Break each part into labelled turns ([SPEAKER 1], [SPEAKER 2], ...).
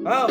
[SPEAKER 1] Ah,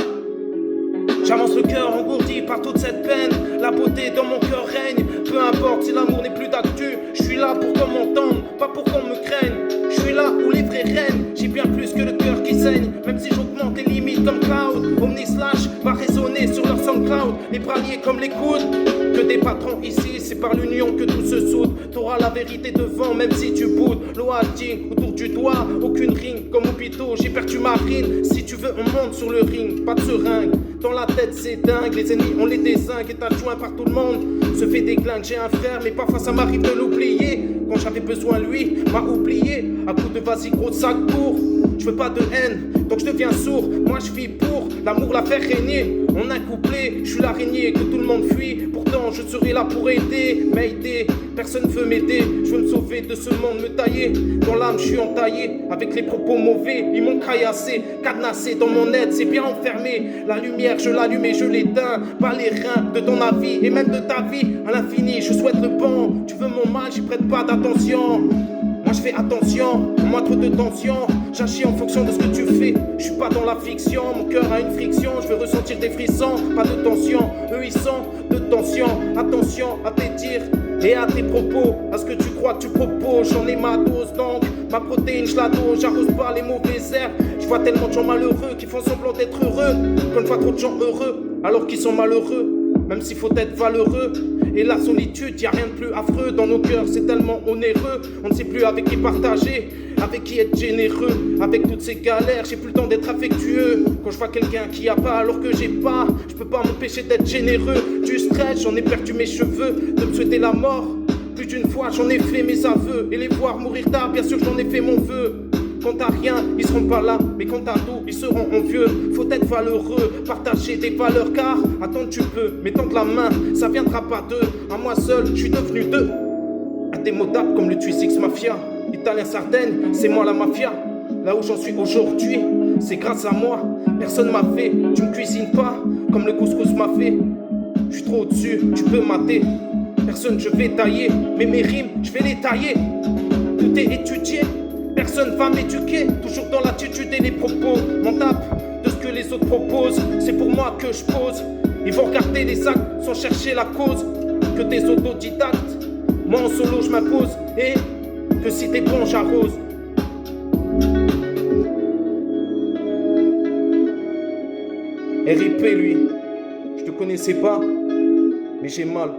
[SPEAKER 1] j'avance le cœur engourdi par toute cette peine. La beauté dans mon cœur règne. Peu importe si l'amour n'est plus d'actu. Je suis là pour qu'on m'entende, pas pour qu'on me craigne. Je suis là où les vrais règnent. J'ai bien plus que le cœur qui saigne. Même si j'augmente les limites comme Cloud, Omni Slash va résonner sur leur SoundCloud. Les bras liés comme les coudes. Que des patrons ici, c'est par l'union que tout se soude. T'auras la vérité devant, même si tu boudes. L'OAD autour du doigt, aucune ring comme hôpitaux. J'ai perdu ma rime. Si tu veux, on monte sur le ring, pas de seringue. Dans la tête, c'est dingue. Les ennemis, on les désingue. Et adjoint par tout le monde. Se fait des glingues, j'ai un frère, mais parfois ça m'arrive de l'oublier. Quand j'avais besoin, lui m'a oublié. À coup de vas-y, gros sac court. Je veux pas de haine, donc je deviens sourd. Moi je vis pour l'amour, la faire régner. On a couplé, je suis l'araignée que tout le monde fuit. Pourtant je serai là pour aider, m'aider. Personne veut m'aider, je veux me sauver de ce monde, me tailler. Dans l'âme je suis entaillé, avec les propos mauvais. Ils m'ont caillassé, cadenassé dans mon aide, c'est bien enfermé. La lumière je l'allume et je l'éteins. Pas les reins de ton avis et même de ta vie. À l'infini je souhaite le bon. Tu veux mon mal, j'y prête pas d'attention. Moi je fais attention, moi trop de tension. J'agis en fonction de ce que tu fais. Je suis pas dans la fiction, mon cœur a une friction. Je veux ressentir des frissons, pas de tension. Eux ils sont de tension. Attention à tes dires et à tes propos. À ce que tu crois que tu proposes. J'en ai ma dose donc ma protéine je la dose. J'arrose pas les mauvaises herbes. Je vois tellement de gens malheureux qui font semblant d'être heureux. Quand je vois trop de gens heureux alors qu'ils sont malheureux. Même s'il faut être valeureux. Et la solitude, y a rien de plus affreux. Dans nos cœurs, c'est tellement onéreux. On ne sait plus avec qui partager, avec qui être généreux. Avec toutes ces galères, j'ai plus le temps d'être affectueux. Quand je vois quelqu'un qui a pas alors que j'ai pas, je peux pas m'empêcher d'être généreux. Du stress, j'en ai perdu mes cheveux. De me souhaiter la mort, plus d'une fois j'en ai fait mes aveux. Et les voir mourir tard, bien sûr j'en ai fait mon vœu. Quand t'as rien, ils seront pas là, mais quand t'as tout, ils seront envieux. Faut être valeureux, partager des valeurs, car attendre tu peux, mais tendre la main, ça viendra pas d'eux. À moi seul, je suis devenu deux. Indémodable comme le Twisix Mafia. Italien Sardaigne, c'est moi la mafia. Là où j'en suis aujourd'hui, c'est grâce à moi. Personne m'a fait, tu me cuisines pas comme le couscous m'a fait. Je suis trop au-dessus, tu peux mater. Personne je vais tailler, mais mes rimes, je vais les tailler. Tout est étudié. Personne va m'éduquer, toujours dans l'attitude et les propos. M'en tape de ce que les autres proposent, c'est pour moi que je pose. Ils vont regarder les actes sans chercher la cause. Que des autodidactes, moi en solo je m'impose. Et que si t'es bon j'arrose. RIP lui, je te connaissais pas, mais j'ai mal.